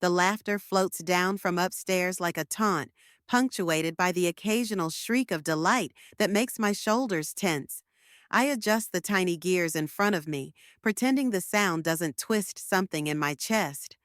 The laughter floats down from upstairs like a taunt, punctuated by the occasional shriek of delight that makes my shoulders tense. I adjust the tiny gears in front of me, pretending the sound doesn't twist something in my chest.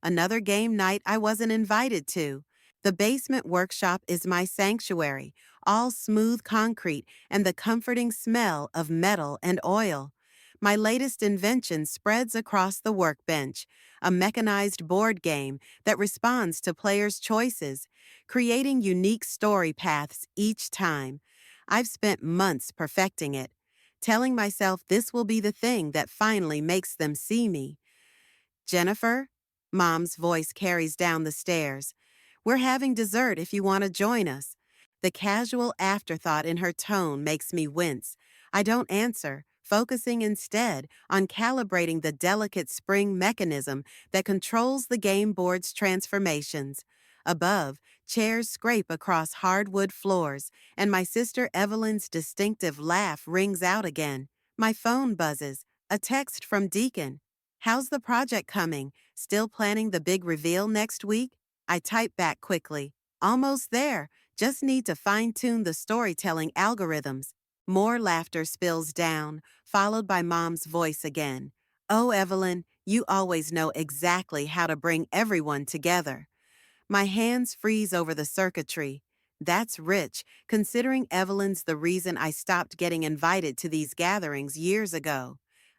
Another game night I wasn't invited to. The basement workshop is my sanctuary, all smooth concrete and the comforting smell of metal and oil. My latest invention spreads across the workbench, a mechanized board game that responds to players' choices, creating unique story paths each time. I've spent months perfecting it, telling myself this will be the thing that finally makes them see me. Jennifer? Mom's voice carries down the stairs. We're having dessert if you want to join us. The casual afterthought in her tone makes me wince. I don't answer, focusing instead on calibrating the delicate spring mechanism that controls the game board's transformations. Above, chairs scrape across hardwood floors, and my sister Evelyn's distinctive laugh rings out again. My phone buzzes, a text from Deacon. How's the project coming? Still planning the big reveal next week? I type back quickly. Almost there. Just need to fine-tune the storytelling algorithms. More laughter spills down, followed by Mom's voice again. Oh, Evelyn, you always know exactly how to bring everyone together. My hands freeze over the circuitry. That's rich, considering Evelyn's the reason I stopped getting invited to these gatherings years ago.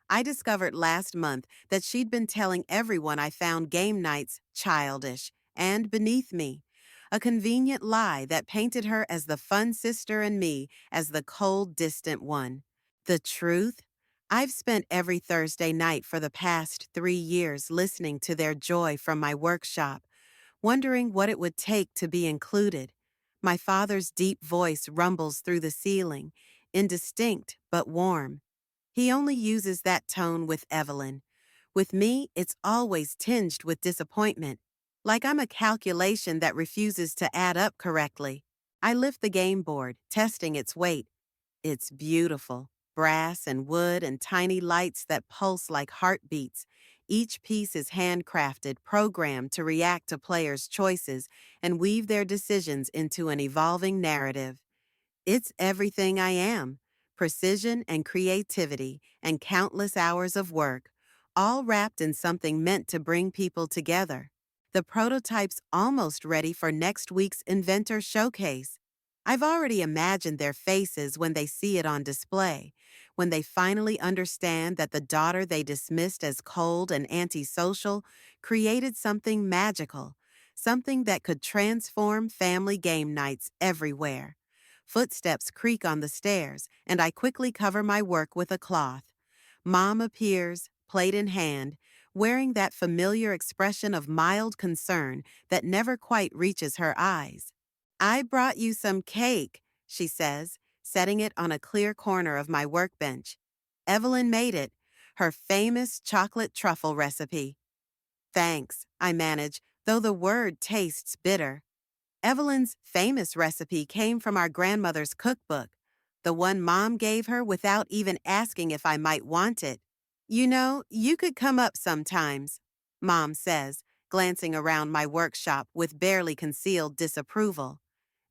I discovered last month that she'd been telling everyone I found game nights childish and beneath me. A convenient lie that painted her as the fun sister and me as the cold, distant one. The truth? I've spent every Thursday night for the past 3 years listening to their joy from my workshop, wondering what it would take to be included. My father's deep voice rumbles through the ceiling, indistinct but warm. He only uses that tone with Evelyn. With me, it's always tinged with disappointment, like I'm a calculation that refuses to add up correctly. I lift the game board, testing its weight. It's beautiful, brass and wood and tiny lights that pulse like heartbeats. Each piece is handcrafted, programmed to react to players' choices and weave their decisions into an evolving narrative. It's everything I am: precision and creativity and countless hours of work, all wrapped in something meant to bring people together. The prototype's almost ready for next week's Inventor Showcase. I've already imagined their faces when they see it on display, when they finally understand that the daughter they dismissed as cold and antisocial created something magical, something that could transform family game nights everywhere. Footsteps creak on the stairs, and I quickly cover my work with a cloth. Mom appears, plate in hand, wearing that familiar expression of mild concern that never quite reaches her eyes. I brought you some cake, she says, setting it on a clear corner of my workbench. Evelyn made it, her famous chocolate truffle recipe. Thanks, I manage, though the word tastes bitter. Evelyn's famous recipe came from our grandmother's cookbook, the one Mom gave her without even asking if I might want it. You know, you could come up sometimes, Mom says, glancing around my workshop with barely concealed disapproval.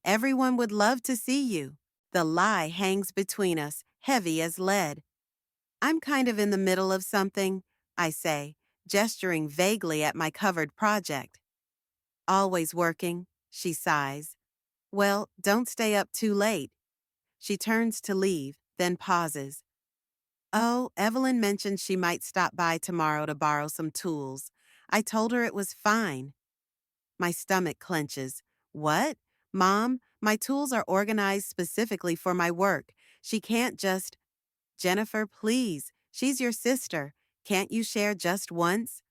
Everyone would love to see you. The lie hangs between us, heavy as lead. I'm kind of in the middle of something, I say, gesturing vaguely at my covered project. Always working, she sighs. Well, don't stay up too late. She turns to leave, then pauses. Oh, Evelyn mentioned she might stop by tomorrow to borrow some tools. I told her it was fine. My stomach clenches. What? Mom, my tools are organized specifically for my work. She can't just... Jennifer, please. She's your sister. Can't you share just once?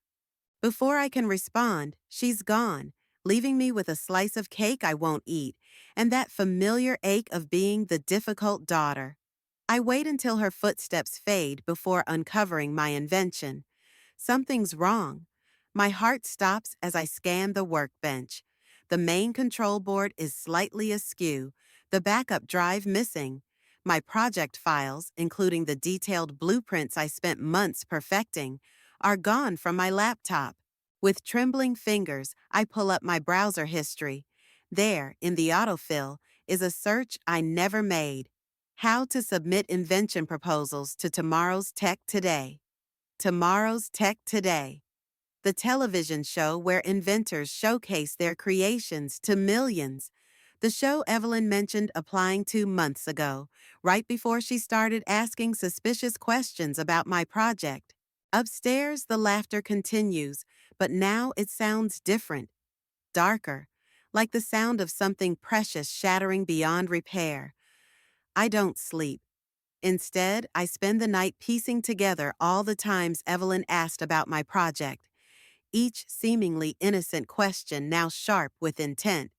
Before I can respond, she's gone, leaving me with a slice of cake I won't eat, and that familiar ache of being the difficult daughter. I wait until her footsteps fade before uncovering my invention. Something's wrong. My heart stops as I scan the workbench. The main control board is slightly askew, the backup drive missing. My project files, including the detailed blueprints I spent months perfecting, are gone from my laptop. With trembling fingers, I pull up my browser history. There, in the autofill, is a search I never made. How to submit invention proposals to Tomorrow's Tech Today. Tomorrow's Tech Today, the television show where inventors showcase their creations to millions. The show Evelyn mentioned applying to months ago, right before she started asking suspicious questions about my project. Upstairs, the laughter continues, but now it sounds different, darker, like the sound of something precious shattering beyond repair. I don't sleep. Instead, I spend the night piecing together all the times Evelyn asked about my project, each seemingly innocent question now sharp with intent.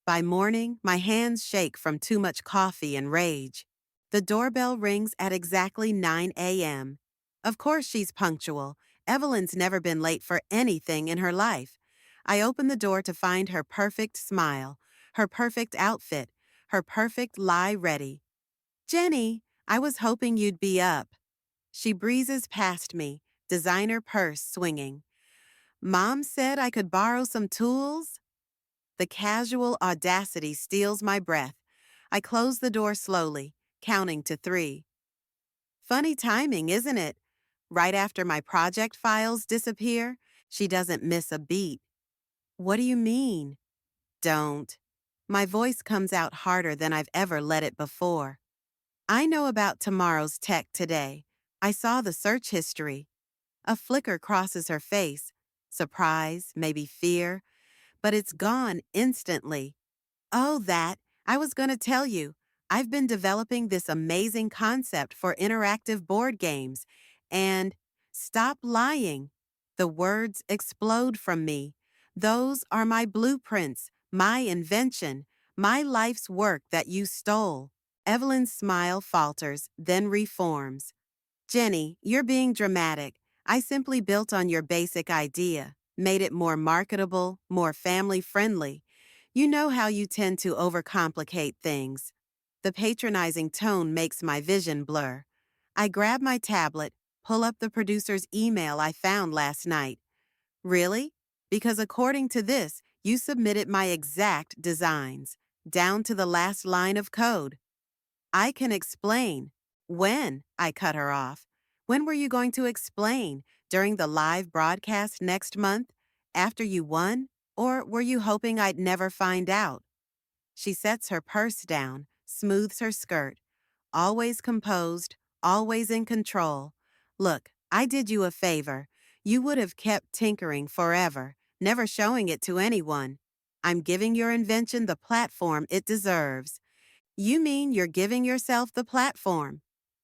By morning, my hands shake from too much coffee and rage. The doorbell rings at exactly 9 a.m. Of course she's punctual. Evelyn's never been late for anything in her life. I open the door to find her perfect smile, her perfect outfit, her perfect lie ready. "Jenny, I was hoping you'd be up." She breezes past me, designer purse swinging. "Mom said I could borrow some tools?" The casual audacity steals my breath. I close the door slowly, counting to 3. Funny timing, isn't it? Right after my project files disappear, she doesn't miss a beat. "What do you mean?" "Don't." My voice comes out harder than I've ever let it before. "I know about Tomorrow's Tech Today. I saw the search history." A flicker crosses her face. Surprise, maybe fear, but it's gone instantly. "Oh, that. I was going to tell you. I've been developing this amazing concept for interactive board games, and stop lying." The words explode from me. Those are my blueprints, my invention, my life's work that you stole. Evelyn's smile falters, then reforms. "Jenny, you're being dramatic. I simply built on your basic idea, made it more marketable, more family-friendly. You know how you tend to overcomplicate things." The patronizing tone makes my vision blur. I grab my tablet, pull up the producer's email I found last night. "Really? Because according to this, you submitted my exact designs, down to the last line of code." "I can explain." "When?" I cut her off. "When were you going to explain? During the live broadcast next month? After you won? Or were you hoping I'd never find out?" She sets her purse down, smooths her skirt. Always composed, always in control. "Look, I did you a favor. You would have kept tinkering forever, never showing it to anyone. I'm giving your invention the platform it deserves." "You mean you're giving yourself the platform?"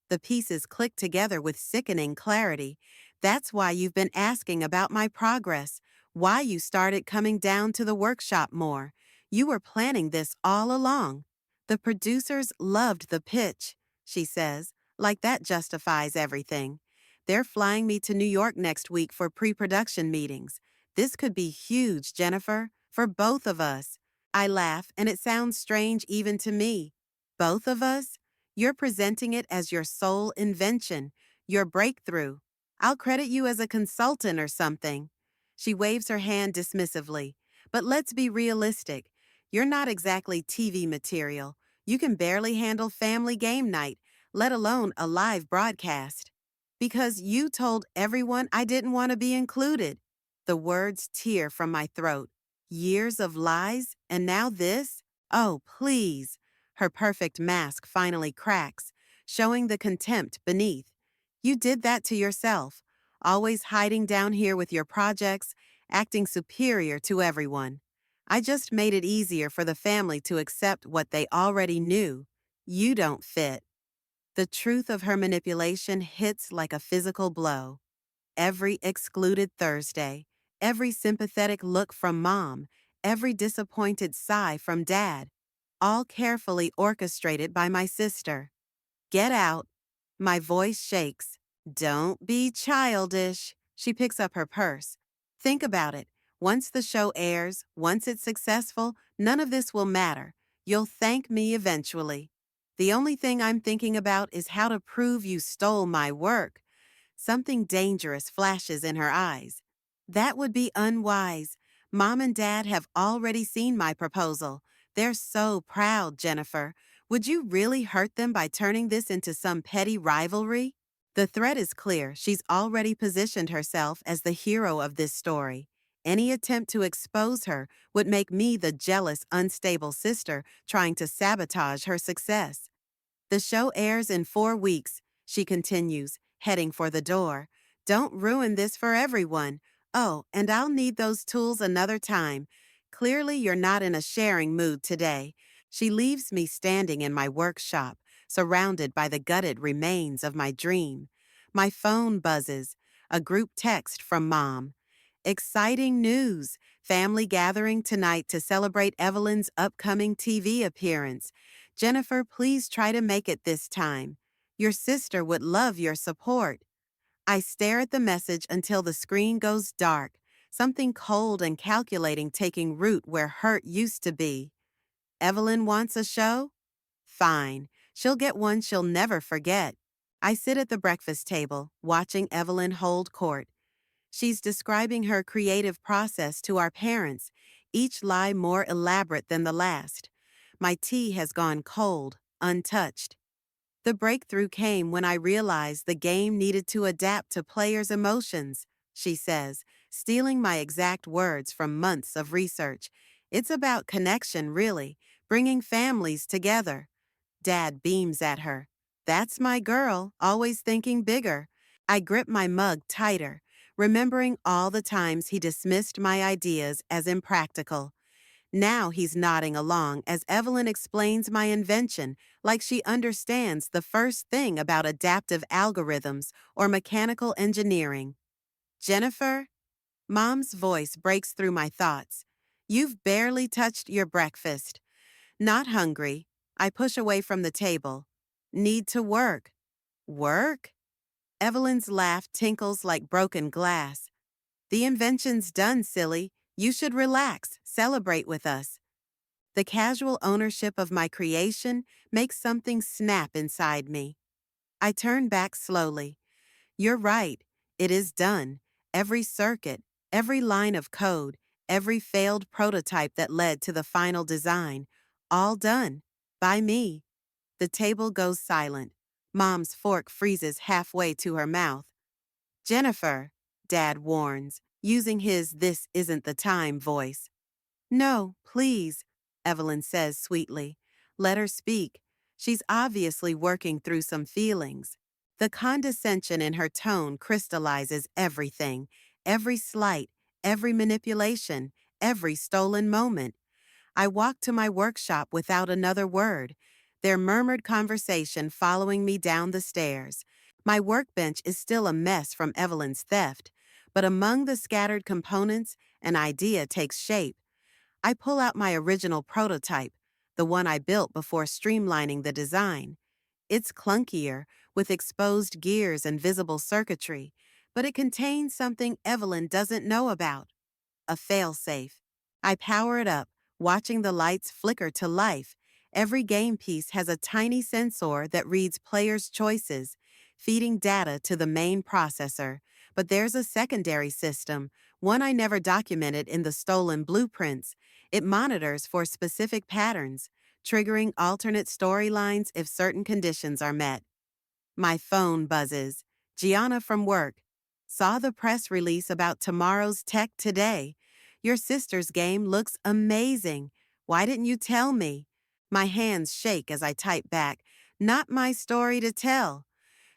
The pieces click together with sickening clarity. "That's why you've been asking about my progress, why you started coming down to the workshop more. You were planning this all along." "The producers loved the pitch," she says, like that justifies everything. "They're flying me to New York next week for pre-production meetings. This could be huge, Jennifer, for both of us." I laugh, and it sounds strange even to me. "Both of us?" "You're presenting it as your sole invention, your breakthrough. I'll credit you as a consultant or something." She waves her hand dismissively. "But let's be realistic. You're not exactly TV material. You can barely handle family game night, let alone a live broadcast." "Because you told everyone I didn't want to be included." The words tear from my throat. Years of lies, and now this? Oh, please. Her perfect mask finally cracks, showing the contempt beneath. "You did that to yourself, always hiding down here with your projects, acting superior to everyone. I just made it easier for the family to accept what they already knew. You don't fit." The truth of her manipulation hits like a physical blow. Every excluded Thursday, every sympathetic look from Mom, every disappointed sigh from Dad, all carefully orchestrated by my sister. "Get out." My voice shakes. "Don't be childish." She picks up her purse. "Think about it. Once the show airs, once it's successful, none of this will matter. You'll thank me eventually. The only thing I'm thinking about is how to prove you stole my work." Something dangerous flashes in her eyes. That would be unwise. Mom and Dad have already seen my proposal. They're so proud, Jennifer. Would you really hurt them by turning this into some petty rivalry? The threat is clear. She's already positioned herself as the hero of this story. Any attempt to expose her would make me the jealous, unstable sister trying to sabotage her success. The show airs in 4 weeks, she continues, heading for the door. Don't ruin this for everyone. Oh, and I'll need those tools another time. Clearly, you're not in a sharing mood today. She leaves me standing in my workshop, surrounded by the gutted remains of my dream. My phone buzzes, a group text from Mom. Exciting news! Family gathering tonight to celebrate Evelyn's upcoming TV appearance. Jennifer, please try to make it this time. Your sister would love your support. I stare at the message until the screen goes dark, something cold and calculating taking root where hurt used to be. Evelyn wants a show? Fine. She'll get one she'll never forget. I sit at the breakfast table, watching Evelyn hold court. She's describing her creative process to our parents, each lie more elaborate than the last. My tea has gone cold, untouched. The breakthrough came when I realized the game needed to adapt to players' emotions, she says, stealing my exact words from months of research. It's about connection, really, bringing families together. Dad beams at her. That's my girl, always thinking bigger. I grip my mug tighter, remembering all the times he dismissed my ideas as impractical. Now he's nodding along as Evelyn explains my invention like she understands the first thing about adaptive algorithms or mechanical engineering. Jennifer? Mom's voice breaks through my thoughts. You've barely touched your breakfast. Not hungry. I push away from the table. Need to work. Work? Evelyn's laugh tinkles like broken glass. The invention's done, silly. You should relax, celebrate with us. The casual ownership of my creation makes something snap inside me. I turn back slowly. You're right. It is done. Every circuit, every line of code, every failed prototype that led to the final design, all done. By me. The table goes silent. Mom's fork freezes halfway to her mouth. Jennifer, Dad warns, using his "this isn't the time" voice. No, please, Evelyn says sweetly. Let her speak. She's obviously working through some feelings. The condescension in her tone crystallizes everything, every slight, every manipulation, every stolen moment. I walk to my workshop without another word, their murmured conversation following me down the stairs. My workbench is still a mess from Evelyn's theft, but among the scattered components, an idea takes shape. I pull out my original prototype, the one I built before streamlining the design. It's clunkier, with exposed gears and visible circuitry, but it contains something Evelyn doesn't know about. A failsafe. I power it up, watching the lights flicker to life. Every game piece has a tiny sensor that reads players' choices, feeding data to the main processor. But there's a secondary system, one I never documented in the stolen blueprints. It monitors for specific patterns, triggering alternate storylines if certain conditions are met. My phone buzzes. Gianna from work. Saw the press release about tomorrow's tech today. Your sister's game looks amazing. Why didn't you tell me? My hands shake as I type back. Not my story to tell.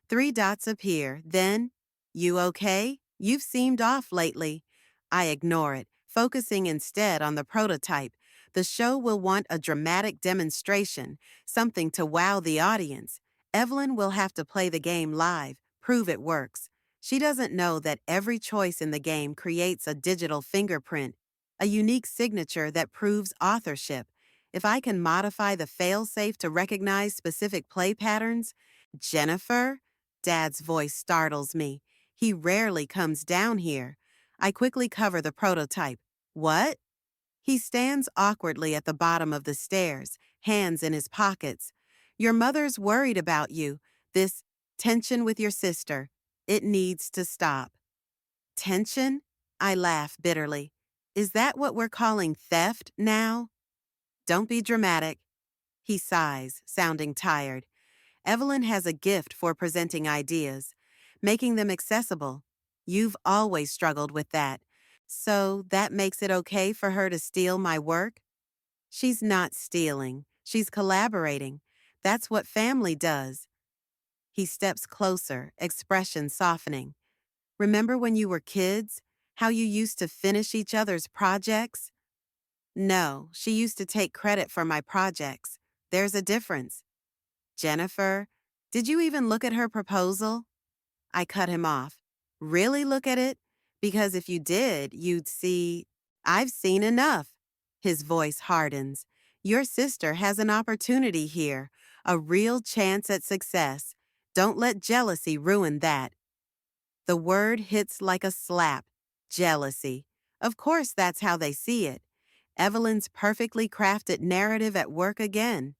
3 dots appear, then, you okay? You've seemed off lately. I ignore it, focusing instead on the prototype. The show will want a dramatic demonstration, something to wow the audience. Evelyn will have to play the game live, prove it works. She doesn't know that every choice in the game creates a digital fingerprint, a unique signature that proves authorship. If I can modify the failsafe to recognize specific play patterns, Jennifer? Dad's voice startles me. He rarely comes down here. I quickly cover the prototype. What? He stands awkwardly at the bottom of the stairs, hands in his pockets. Your mother's worried about you. This tension with your sister. It needs to stop. Tension? I laugh bitterly. Is that what we're calling theft now? Don't be dramatic. He sighs, sounding tired. Evelyn has a gift for presenting ideas, making them accessible. You've always struggled with that. So that makes it okay for her to steal my work? She's not stealing. She's collaborating. That's what family does. He steps closer, expression softening. Remember when you were kids? How you used to finish each other's projects? No, she used to take credit for my projects. There's a difference. Jennifer, did you even look at her proposal? I cut him off. Really look at it? Because if you did, you'd see. I've seen enough. His voice hardens. Your sister has an opportunity here, a real chance at success. Don't let jealousy ruin that. The word hits like a slap. Jealousy. Of course, that's how they see it. Evelyn's perfectly crafted narrative at work again.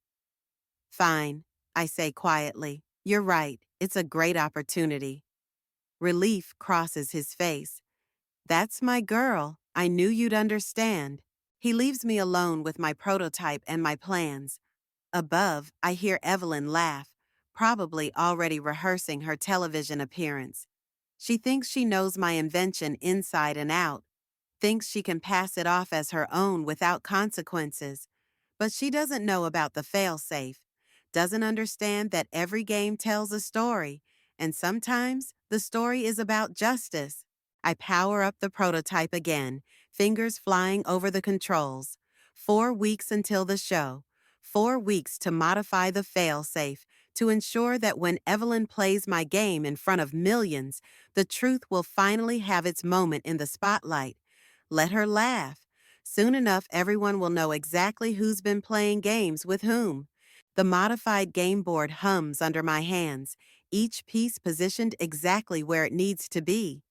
Fine, I say quietly. You're right. It's a great opportunity. Relief crosses his face. That's my girl. I knew you'd understand. He leaves me alone with my prototype and my plans. Above, I hear Evelyn laugh, probably already rehearsing her television appearance. She thinks she knows my invention inside and out, thinks she can pass it off as her own without consequences. But she doesn't know about the failsafe, doesn't understand that every game tells a story, and sometimes the story is about justice. I power up the prototype again, fingers flying over the controls. 4 weeks until the show. 4 weeks to modify the failsafe, to ensure that when Evelyn plays my game in front of millions, the truth will finally have its moment in the spotlight. Let her laugh. Soon enough, everyone will know exactly who's been playing games with whom. The modified game board hums under my hands, each piece positioned exactly where it needs to be.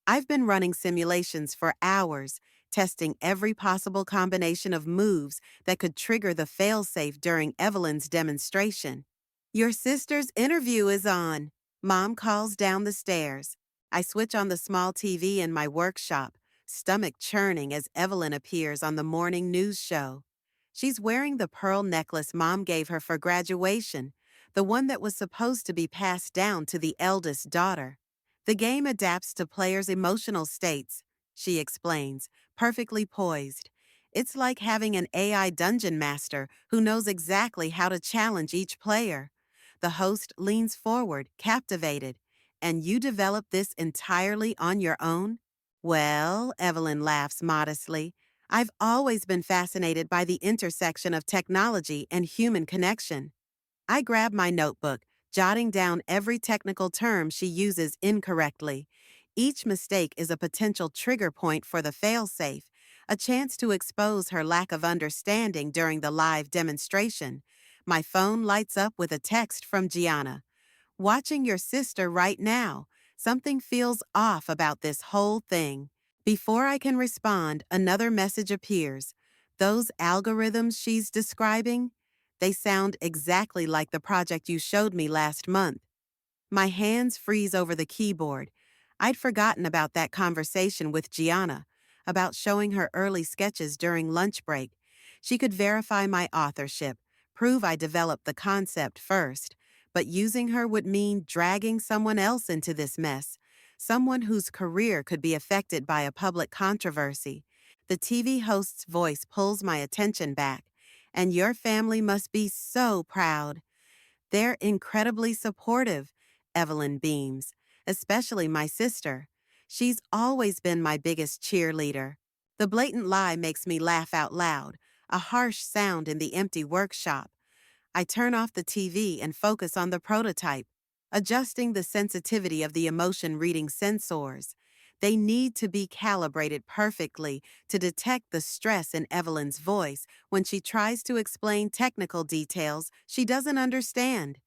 I've been running simulations for hours, testing every possible combination of moves that could trigger the failsafe during Evelyn's demonstration. Your sister's interview is on. Mom calls down the stairs. I switch on the small TV in my workshop, stomach churning as Evelyn appears on the morning news show. She's wearing the pearl necklace Mom gave her for graduation, the one that was supposed to be passed down to the eldest daughter. The game adapts to players' emotional states, she explains, perfectly poised. It's like having an AI dungeon master who knows exactly how to challenge each player. The host leans forward, captivated. And you developed this entirely on your own? Well, Evelyn laughs modestly. I've always been fascinated by the intersection of technology and human connection. I grab my notebook, jotting down every technical term she uses incorrectly. Each mistake is a potential trigger point for the failsafe, a chance to expose her lack of understanding during the live demonstration. My phone lights up with a text from Gianna. Watching your sister right now. Something feels off about this whole thing. Before I can respond, another message appears. Those algorithms she's describing, they sound exactly like the project you showed me last month. My hands freeze over the keyboard. I'd forgotten about that conversation with Gianna, about showing her early sketches during lunch break. She could verify my authorship, prove I developed the concept first, but using her would mean dragging someone else into this mess, someone whose career could be affected by a public controversy. The TV host's voice pulls my attention back. And your family must be so proud. They're incredibly supportive, Evelyn beams, especially my sister. She's always been my biggest cheerleader. The blatant lie makes me laugh out loud, a harsh sound in the empty workshop. I turn off the TV and focus on the prototype, adjusting the sensitivity of the emotion reading sensors. They need to be calibrated perfectly to detect the stress in Evelyn's voice when she tries to explain technical details she doesn't understand.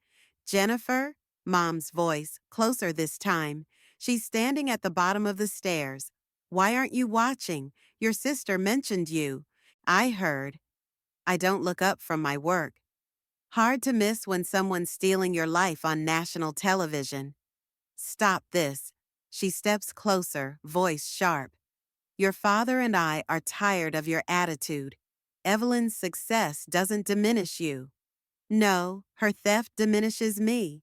Jennifer? Mom's voice, closer this time. She's standing at the bottom of the stairs. Why aren't you watching? Your sister mentioned you. I heard. I don't look up from my work. Hard to miss when someone's stealing your life on national television. Stop this. She steps closer, voice sharp. Your father and I are tired of your attitude. Evelyn's success doesn't diminish you. No, her theft diminishes me.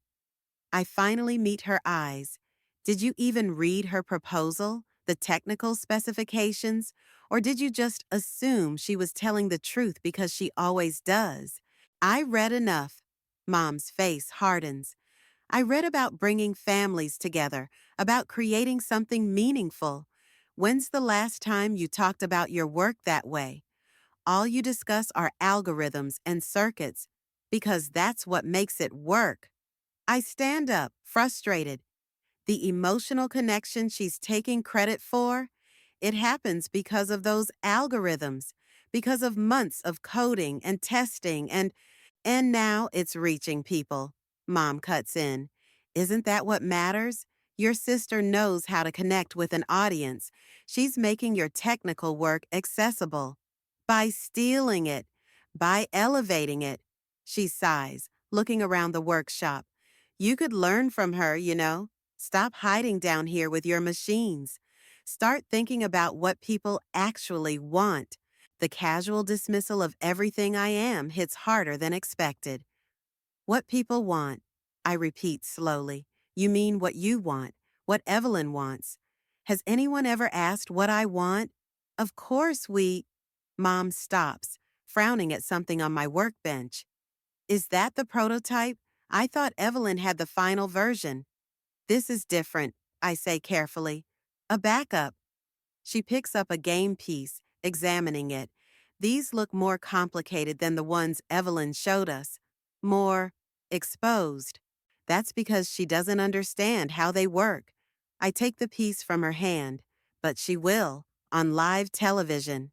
I finally meet her eyes. Did you even read her proposal, the technical specifications, or did you just assume she was telling the truth because she always does? I read enough. Mom's face hardens. I read about bringing families together, about creating something meaningful. When's the last time you talked about your work that way? All you discuss are algorithms and circuits, because that's what makes it work. I stand up, frustrated. The emotional connection she's taking credit for, it happens because of those algorithms, because of months of coding and testing and now it's reaching people. Mom cuts in. Isn't that what matters? Your sister knows how to connect with an audience. She's making your technical work accessible. By stealing it, by elevating it. She sighs, looking around the workshop. You could learn from her, you know. Stop hiding down here with your machines. Start thinking about what people actually want. The casual dismissal of everything I am hits harder than expected. What people want, I repeat slowly. You mean what you want, what Evelyn wants. Has anyone ever asked what I want? Of course we. Mom stops, frowning at something on my workbench. Is that the prototype? I thought Evelyn had the final version. This is different, I say carefully. A backup. She picks up a game piece, examining it. These look more complicated than the ones Evelyn showed us. More exposed. That's because she doesn't understand how they work. I take the piece from her hand, but she will, on live television.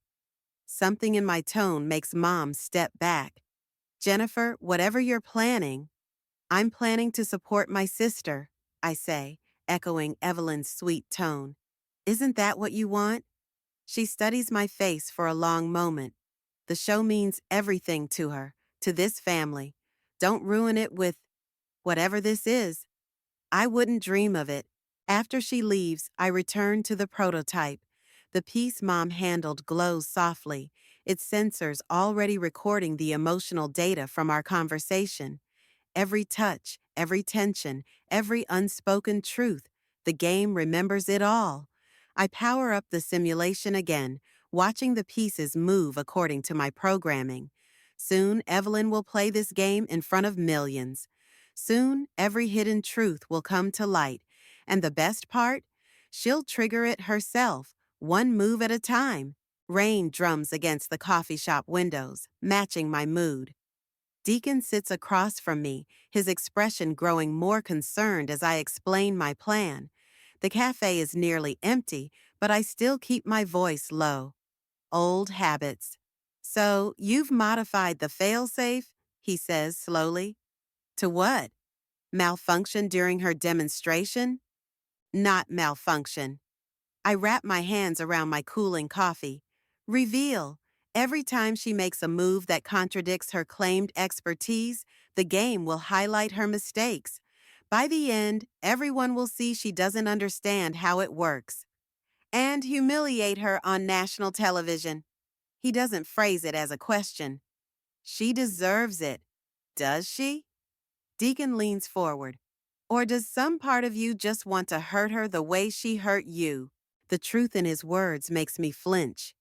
Something in my tone makes Mom step back. Jennifer, whatever you're planning, I'm planning to support my sister, I say, echoing Evelyn's sweet tone. Isn't that what you want? She studies my face for a long moment. The show means everything to her, to this family. Don't ruin it with whatever this is. I wouldn't dream of it. After she leaves, I return to the prototype. The piece Mom handled glows softly, its sensors already recording the emotional data from our conversation. Every touch, every tension, every unspoken truth. The game remembers it all. I power up the simulation again, watching the pieces move according to my programming. Soon, Evelyn will play this game in front of millions. Soon, every hidden truth will come to light. And the best part? She'll trigger it herself, one move at a time. Rain drums against the coffee shop windows, matching my mood. Deacon sits across from me, his expression growing more concerned as I explain my plan. The cafe is nearly empty, but I still keep my voice low. Old habits. So, you've modified the failsafe? He says slowly. To what? Malfunction during her demonstration? Not malfunction. I wrap my hands around my cooling coffee. Reveal. Every time she makes a move that contradicts her claimed expertise, the game will highlight her mistakes. By the end, everyone will see she doesn't understand how it works. And humiliate her on national television. He doesn't phrase it as a question. She deserves it. Does she? Deacon leans forward. Or does some part of you just want to hurt her the way she hurt you? The truth in his words makes me flinch.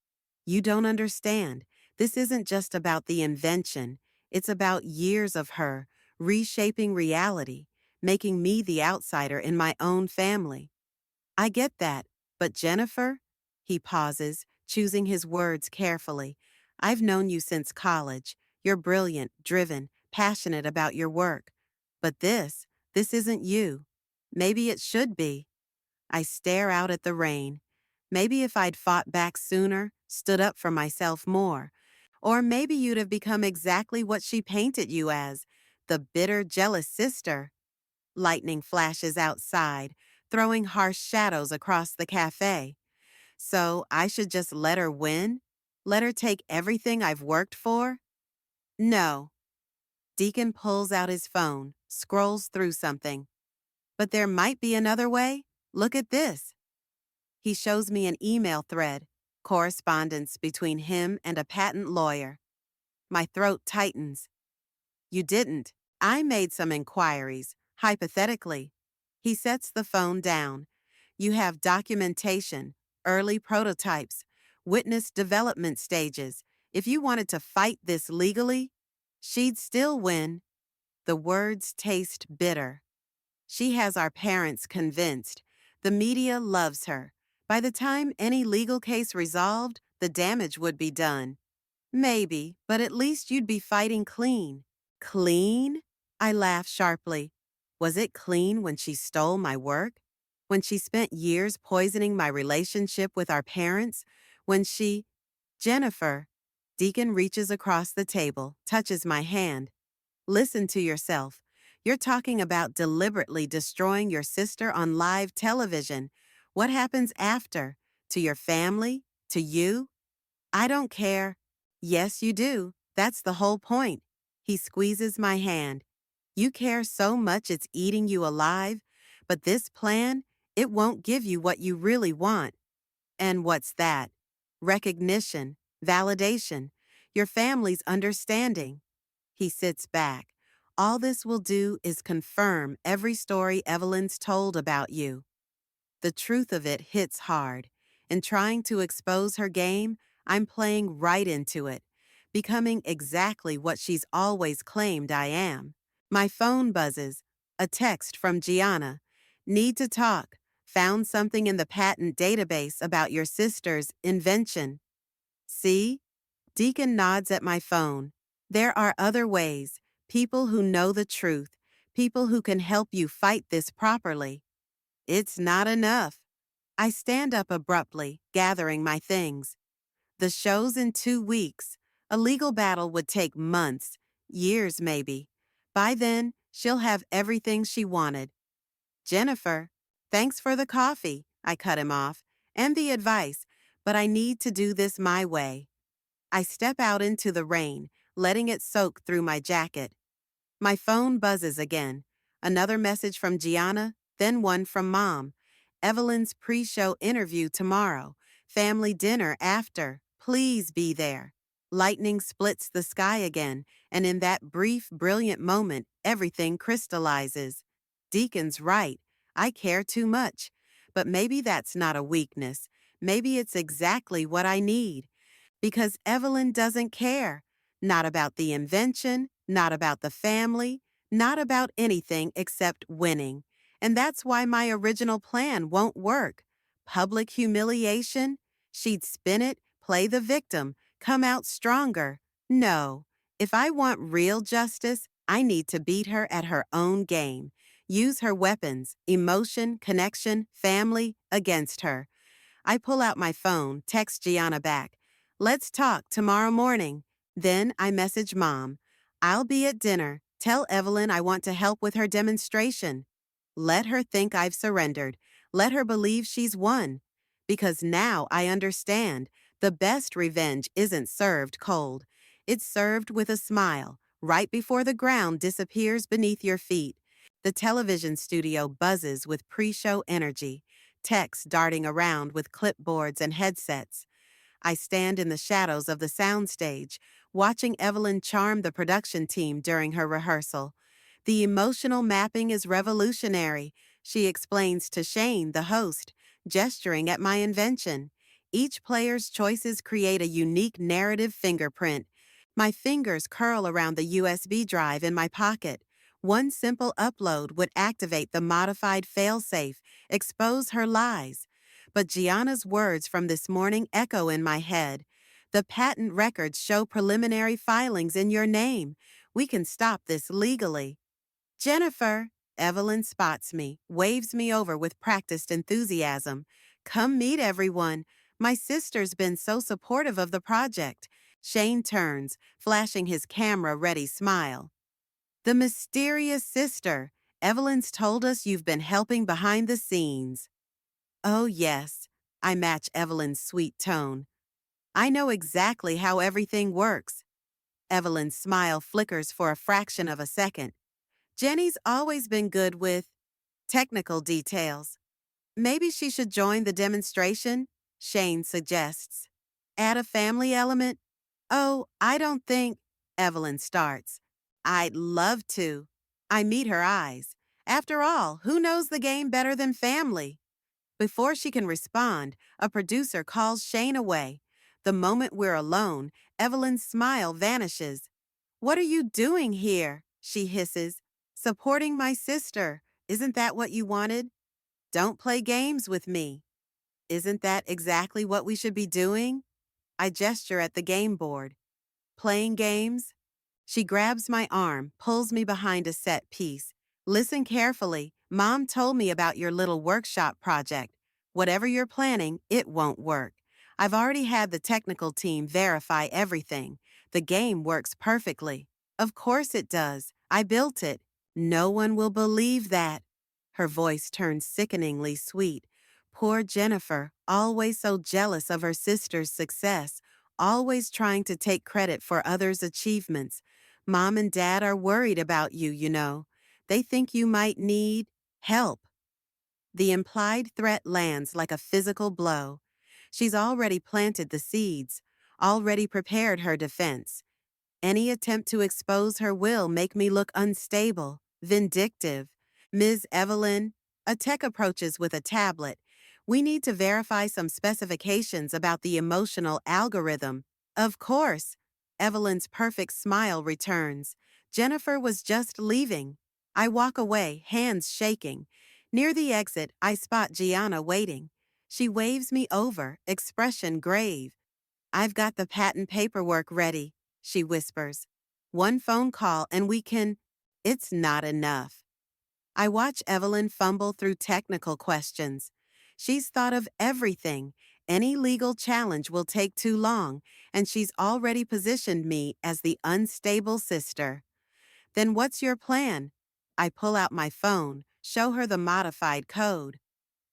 You don't understand. This isn't just about the invention. It's about years of her, reshaping reality, making me the outsider in my own family. I get that, but Jennifer? He pauses, choosing his words carefully. I've known you since college. You're brilliant, driven, passionate about your work. But this isn't you. Maybe it should be. I stare out at the rain. Maybe if I'd fought back sooner, stood up for myself more. Or maybe you'd have become exactly what she painted you as, the bitter, jealous sister. Lightning flashes outside, throwing harsh shadows across the cafe. So I should just let her win? Let her take everything I've worked for? No. Deacon pulls out his phone, scrolls through something. But there might be another way. Look at this. He shows me an email thread, correspondence between him and a patent lawyer. My throat tightens. You didn't. I made some inquiries, hypothetically. He sets the phone down. You have documentation, early prototypes, witness development stages. If you wanted to fight this legally, she'd still win. The words taste bitter. She has our parents convinced. The media loves her. By the time any legal case resolved, the damage would be done. Maybe, but at least you'd be fighting clean. Clean? I laughed sharply. Was it clean when she stole my work? When she spent years poisoning my relationship with our parents? When she... Jennifer. Deacon reaches across the table, touches my hand. Listen to yourself. You're talking about deliberately destroying your sister on live television. What happens after? To your family? To you? I don't care. Yes, you do. That's the whole point. He squeezes my hand. You care so much it's eating you alive, but this plan, it won't give you what you really want. And what's that? Recognition, validation, your family's understanding. He sits back. All this will do is confirm every story Evelyn's told about you. The truth of it hits hard. In trying to expose her game, I'm playing right into it, becoming exactly what she's always claimed I am. My phone buzzes. A text from Gianna. Need to talk. Found something in the patent database about your sister's invention. See? Deacon nods at my phone. There are other ways. People who know the truth. People who can help you fight this properly. It's not enough. I stand up abruptly, gathering my things. The show's in 2 weeks. A legal battle would take months, years maybe. By then, she'll have everything she wanted. Jennifer, thanks for the coffee, I cut him off, and the advice, but I need to do this my way. I step out into the rain, letting it soak through my jacket. My phone buzzes again. Another message from Gianna, then one from Mom. Evelyn's pre-show interview tomorrow. Family dinner after. Please be there. Lightning splits the sky again, and in that brief, brilliant moment, everything crystallizes. Deacon's right. I care too much. But maybe that's not a weakness. Maybe it's exactly what I need. Because Evelyn doesn't care. Not about the invention, not about the family, not about anything except winning. And that's why my original plan won't work. Public humiliation? She'd spin it, play the victim, come out stronger. No. If I want real justice, I need to beat her at her own game. Use her weapons, emotion, connection, family, against her. I pull out my phone, text Gianna back. Let's talk tomorrow morning. Then I message Mom. I'll be at dinner. Tell Evelyn I want to help with her demonstration. Let her think I've surrendered. Let her believe she's won. Because now I understand. The best revenge isn't served cold. It's served with a smile, right before the ground disappears beneath your feet. The television studio buzzes with pre-show energy. Techs darting around with clipboards and headsets. I stand in the shadows of the soundstage, watching Evelyn charm the production team during her rehearsal. The emotional mapping is revolutionary, she explains to Shane, the host, gesturing at my invention. Each player's choices create a unique narrative fingerprint. My fingers curl around the USB drive in my pocket. One simple upload would activate the modified failsafe, expose her lies. But Gianna's words from this morning echo in my head. The patent records show preliminary filings in your name. We can stop this legally. Jennifer, Evelyn spots me, waves me over with practiced enthusiasm. Come meet everyone. My sister's been so supportive of the project. Shane turns, flashing his camera-ready smile. The mysterious sister. Evelyn's told us you've been helping behind the scenes. Oh, yes. I match Evelyn's sweet tone. I know exactly how everything works. Evelyn's smile flickers for a fraction of a second. Jenny's always been good with technical details. Maybe she should join the demonstration, Shane suggests. Add a family element? Oh, I don't think, Evelyn starts. I'd love to. I meet her eyes. After all, who knows the game better than family? Before she can respond, a producer calls Shane away. The moment we're alone, Evelyn's smile vanishes. What are you doing here? She hisses. Supporting my sister. Isn't that what you wanted? Don't play games with me. Isn't that exactly what we should be doing? I gesture at the game board. Playing games? She grabs my arm, pulls me behind a set piece. Listen carefully. Mom told me about your little workshop project. Whatever you're planning, it won't work. I've already had the technical team verify everything. The game works perfectly. Of course it does. I built it. No one will believe that. Her voice turned sickeningly sweet. Poor Jennifer, always so jealous of her sister's success, always trying to take credit for others' achievements. Mom and Dad are worried about you, you know. They think you might need help. The implied threat lands like a physical blow. She's already planted the seeds, already prepared her defense. Any attempt to expose her will make me look unstable, vindictive. Ms. Evelyn, a tech approaches with a tablet. We need to verify some specifications about the emotional algorithm. Of course. Evelyn's perfect smile returns. Jennifer was just leaving. I walk away, hands shaking. Near the exit, I spot Gianna waiting. She waves me over, expression grave. I've got the patent paperwork ready, she whispers. One phone call and we can. It's not enough. I watch Evelyn fumble through technical questions. She's thought of everything. Any legal challenge will take too long, and she's already positioned me as the unstable sister. Then what's your plan? I pull out my phone, show her the modified code.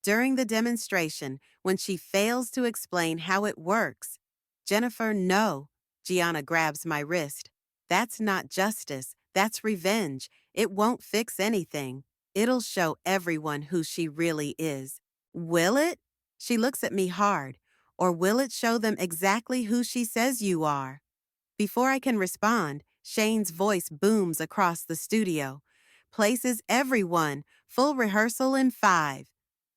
During the demonstration, when she fails to explain how it works, Jennifer, no. Gianna grabs my wrist. That's not justice. That's revenge. It won't fix anything. It'll show everyone who she really is. Will it? She looks at me hard. Or will it show them exactly who she says you are? Before I can respond, Shane's voice booms across the studio. Places everyone. Full rehearsal in 5.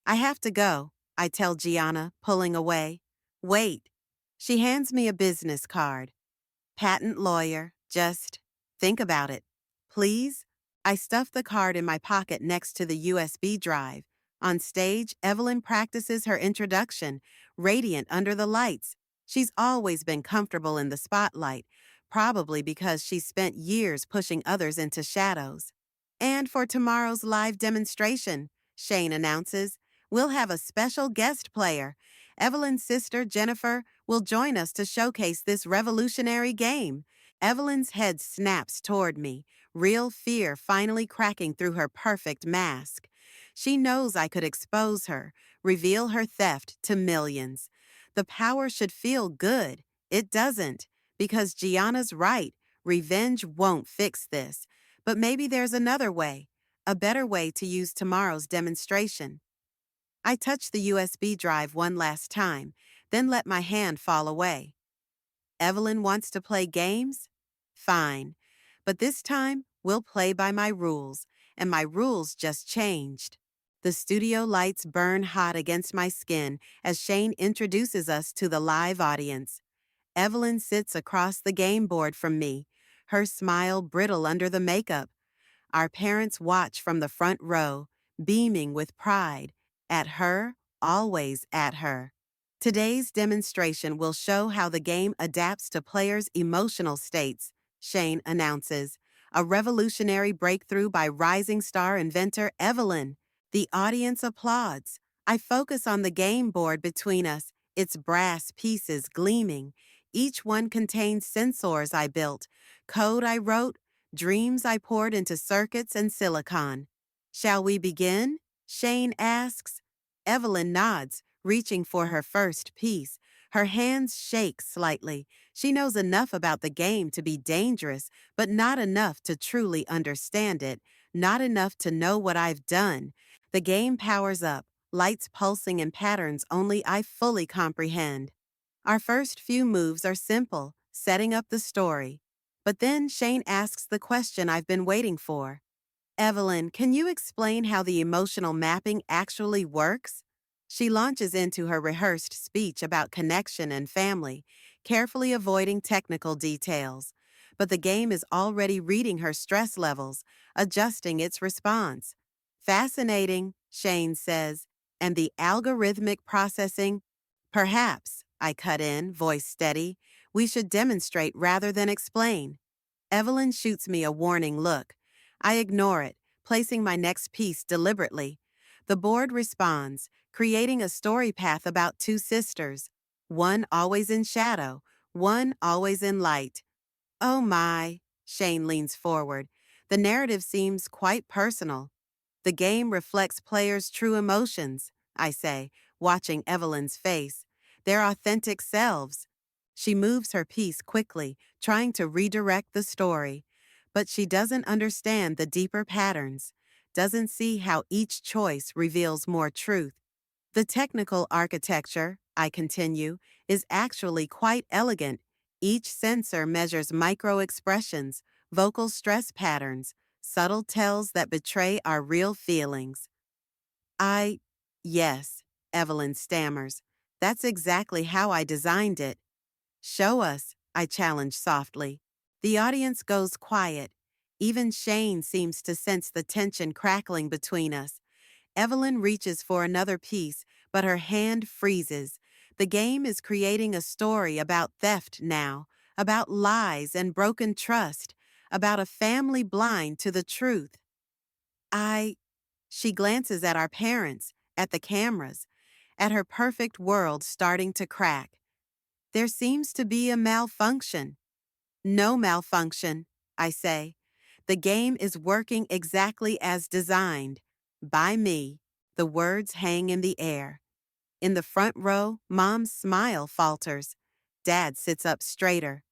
I have to go, I tell Gianna, pulling away. Wait. She hands me a business card. Patent lawyer, just think about it. Please? I stuff the card in my pocket next to the USB drive. On stage, Evelyn practices her introduction, radiant under the lights. She's always been comfortable in the spotlight, probably because she spent years pushing others into shadows. And for tomorrow's live demonstration, Shane announces, we'll have a special guest player. Evelyn's sister, Jennifer, will join us to showcase this revolutionary game. Evelyn's head snaps toward me, real fear finally cracking through her perfect mask. She knows I could expose her, reveal her theft to millions. The power should feel good. It doesn't, because Gianna's right. Revenge won't fix this. But maybe there's another way, a better way to use tomorrow's demonstration. I touch the USB drive one last time, then let my hand fall away. Evelyn wants to play games? Fine. But this time, we'll play by my rules, and my rules just changed. The studio lights burn hot against my skin as Shane introduces us to the live audience. Evelyn sits across the game board from me, her smile brittle under the makeup. Our parents watch from the front row, beaming with pride. At her, always at her. Today's demonstration will show how the game adapts to players' emotional states, Shane announces. A revolutionary breakthrough by rising star inventor Evelyn. The audience applauds. I focus on the game board between us, its brass pieces gleaming. Each one contains sensors I built, code I wrote, dreams I poured into circuits and silicon. Shall we begin? Shane asks. Evelyn nods, reaching for her first piece. Her hands shake slightly. She knows enough about the game to be dangerous, but not enough to truly understand it, not enough to know what I've done. The game powers up, lights pulsing in patterns only I fully comprehend. Our first few moves are simple, setting up the story. But then Shane asks the question I've been waiting for. Evelyn, can you explain how the emotional mapping actually works? She launches into her rehearsed speech about connection and family, carefully avoiding technical details. But the game is already reading her stress levels, adjusting its response. Fascinating, Shane says, and the algorithmic processing? Perhaps, I cut in, voice steady, we should demonstrate rather than explain. Evelyn shoots me a warning look. I ignore it, placing my next piece deliberately. The board responds, creating a story path about two sisters, one always in shadow, one always in light. Oh my, Shane leans forward. The narrative seems quite personal. The game reflects players' true emotions, I say, watching Evelyn's face. Their authentic selves. She moves her piece quickly, trying to redirect the story. But she doesn't understand the deeper patterns, doesn't see how each choice reveals more truth. The technical architecture, I continue, is actually quite elegant. Each sensor measures micro expressions, vocal stress patterns, subtle tells that betray our real feelings. I, yes, Evelyn stammers. That's exactly how I designed it. Show us, I challenge softly. The audience goes quiet. Even Shane seems to sense the tension crackling between us. Evelyn reaches for another piece, but her hand freezes. The game is creating a story about theft now, about lies and broken trust, about a family blind to the truth. I. She glances at our parents, at the cameras, at her perfect world starting to crack. There seems to be a malfunction. No malfunction, I say. The game is working exactly as designed. By me. The words hang in the air. In the front row, Mom's smile falters. Dad sits up straighter.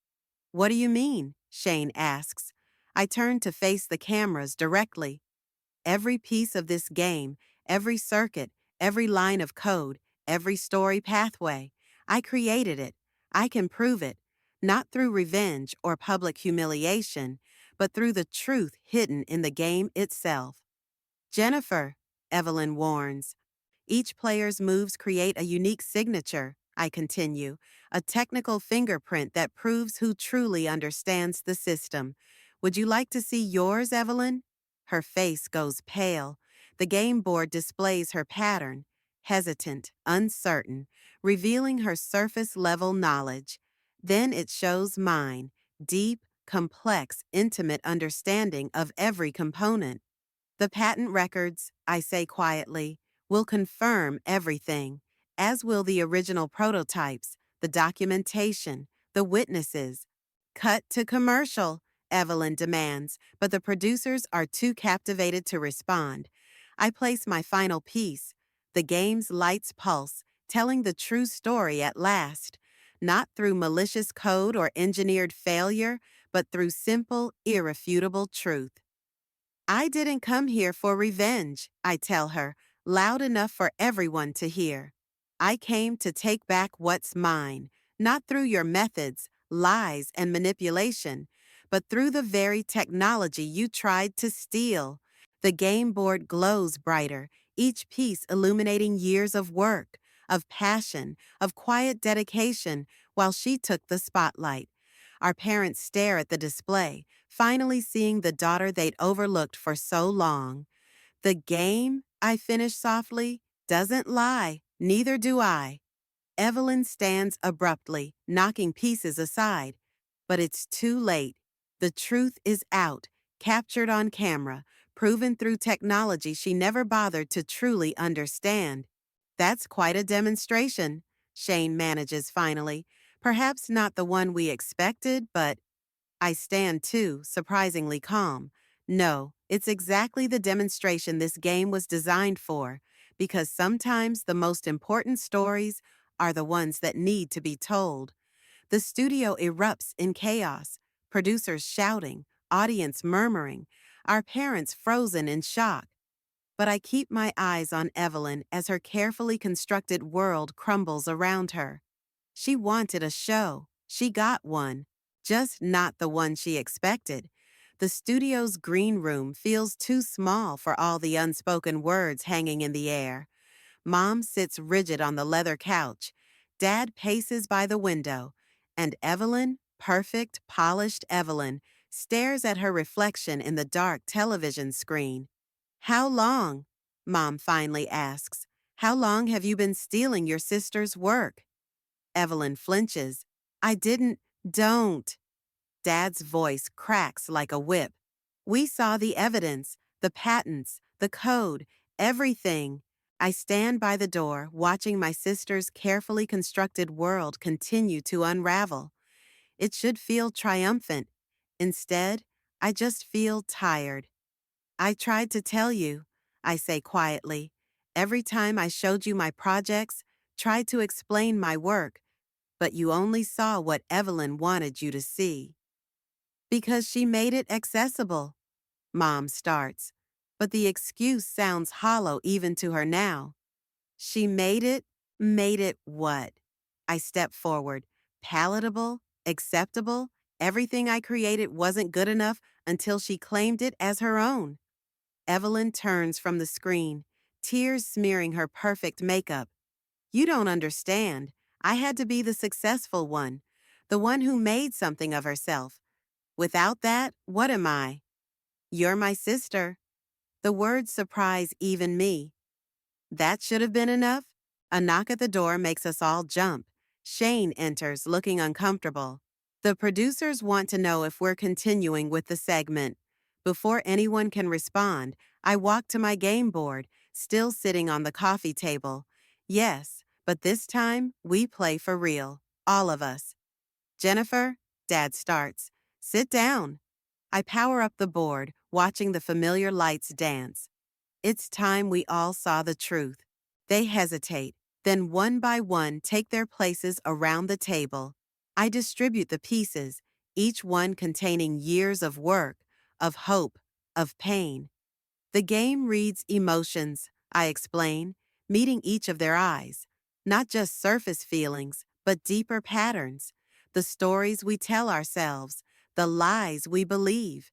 What do you mean? Shane asks. I turn to face the cameras directly. Every piece of this game, every circuit, every line of code, every story pathway, I created it. I can prove it, not through revenge or public humiliation, but through the truth hidden in the game itself. Jennifer, Evelyn warns. Each player's moves create a unique signature, I continue, a technical fingerprint that proves who truly understands the system. Would you like to see yours, Evelyn? Her face goes pale. The game board displays her pattern, hesitant, uncertain, revealing her surface level knowledge. Then it shows mine, deep, complex, intimate understanding of every component. The patent records, I say quietly, will confirm everything, as will the original prototypes, the documentation, the witnesses. Cut to commercial, Evelyn demands, but the producers are too captivated to respond. I place my final piece, the game's lights pulse, telling the true story at last, not through malicious code or engineered failure, but through simple, irrefutable truth. I didn't come here for revenge, I tell her, loud enough for everyone to hear. I came to take back what's mine, not through your methods, lies, and manipulation, but through the very technology you tried to steal. The game board glows brighter, each piece illuminating years of work, of passion, of quiet dedication, while she took the spotlight. Our parents stare at the display, finally seeing the daughter they'd overlooked for so long. The game, I finish softly, doesn't lie, neither do I. Evelyn stands abruptly, knocking pieces aside. But it's too late. The truth is out, captured on camera, proven through technology she never bothered to truly understand. That's quite a demonstration, Shane manages finally. Perhaps not the one we expected, but I stand too, surprisingly calm. No, it's exactly the demonstration this game was designed for, because sometimes the most important stories are the ones that need to be told. The studio erupts in chaos, producers shouting, audience murmuring, our parents frozen in shock. But I keep my eyes on Evelyn as her carefully constructed world crumbles around her. She wanted a show. She got one. Just not the one she expected. The studio's green room feels too small for all the unspoken words hanging in the air. Mom sits rigid on the leather couch. Dad paces by the window. And Evelyn, perfect, polished Evelyn, stares at her reflection in the dark television screen. How long? Mom finally asks. How long have you been stealing your sister's work? Evelyn flinches. I didn't. Don't. Dad's voice cracks like a whip. We saw the evidence, the patents, the code, everything. I stand by the door, watching my sister's carefully constructed world continue to unravel. It should feel triumphant. Instead, I just feel tired. I tried to tell you, I say quietly. Every time I showed you my projects, tried to explain my work, but you only saw what Evelyn wanted you to see. Because she made it accessible, Mom starts. But the excuse sounds hollow even to her now. She made it what? I step forward. Palatable, acceptable, everything I created wasn't good enough until she claimed it as her own. Evelyn turns from the screen, tears smearing her perfect makeup. You don't understand. I had to be the successful one, the one who made something of herself. Without that, what am I? You're my sister. The words surprise even me. That should have been enough? A knock at the door makes us all jump. Shane enters, looking uncomfortable. The producers want to know if we're continuing with the segment. Before anyone can respond, I walk to my game board, still sitting on the coffee table. Yes, but this time we play for real. All of us. Jennifer, Dad starts. Sit down. I power up the board, watching the familiar lights dance. It's time we all saw the truth. They hesitate, then one by one take their places around the table. I distribute the pieces, each one containing years of work, of hope, of pain. The game reads emotions, I explain, meeting each of their eyes. Not just surface feelings, but deeper patterns. The stories we tell ourselves, the lies we believe.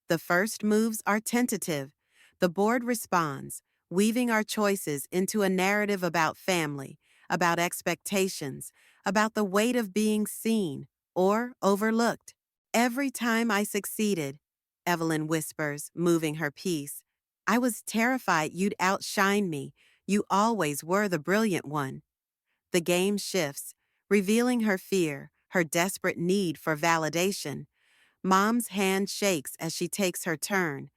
The first moves are tentative. The board responds, weaving our choices into a narrative about family, about expectations, about the weight of being seen or overlooked. Every time I succeeded, Evelyn whispers, moving her piece, I was terrified you'd outshine me. You always were the brilliant one. The game shifts, revealing her fear, her desperate need for validation. Mom's hand shakes as she takes her turn.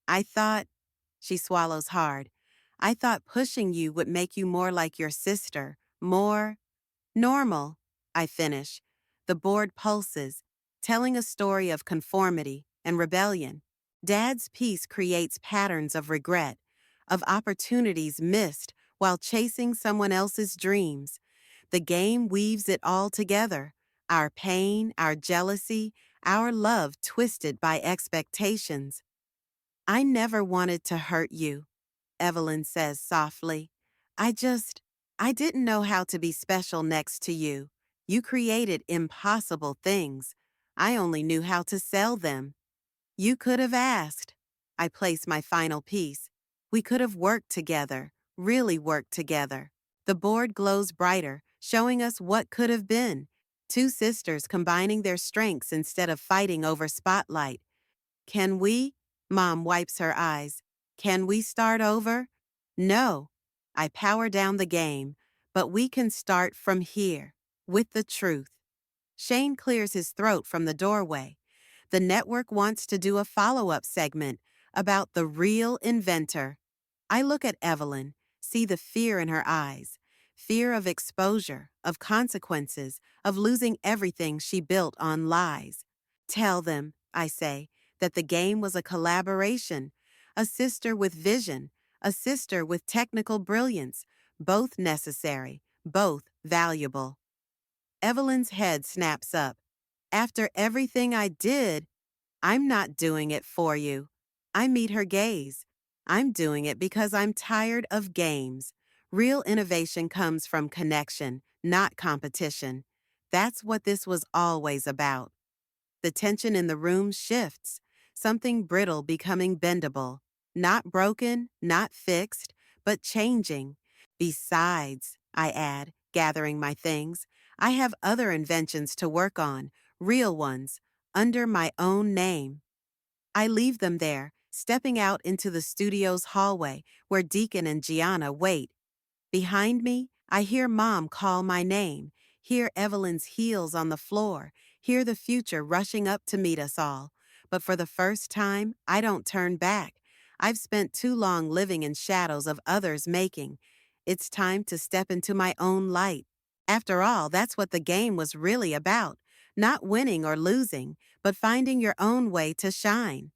I thought, she swallows hard, I thought pushing you would make you more like your sister, more normal, I finish. The board pulses, telling a story of conformity and rebellion. Dad's piece creates patterns of regret, of opportunities missed while chasing someone else's dreams. The game weaves it all together, our pain, our jealousy, our love twisted by expectations. I never wanted to hurt you, Evelyn says softly. I just, I didn't know how to be special next to you. You created impossible things. I only knew how to sell them. You could have asked. I place my final piece. We could have worked together, really worked together. The board glows brighter, showing us what could have been. Two sisters combining their strengths instead of fighting over spotlight. Can we? Mom wipes her eyes. Can we start over? No. I power down the game, but we can start from here, with the truth. Shane clears his throat from the doorway. The network wants to do a follow-up segment about the real inventor. I look at Evelyn, see the fear in her eyes. Fear of exposure, of consequences, of losing everything she built on lies. Tell them, I say, that the game was a collaboration, a sister with vision, a sister with technical brilliance, both necessary, both valuable. Evelyn's head snaps up. After everything I did, I'm not doing it for you. I meet her gaze. I'm doing it because I'm tired of games. Real innovation comes from connection, not competition. That's what this was always about. The tension in the room shifts, something brittle becoming bendable. Not broken, not fixed, but changing. Besides, I add, gathering my things, I have other inventions to work on, real ones, under my own name. I leave them there, stepping out into the studio's hallway where Deacon and Gianna wait. Behind me, I hear Mom call my name, hear Evelyn's heels on the floor, hear the future rushing up to meet us all. But for the first time, I don't turn back. I've spent too long living in shadows of others' making. It's time to step into my own light. After all, that's what the game was really about. Not winning or losing, but finding your own way to shine.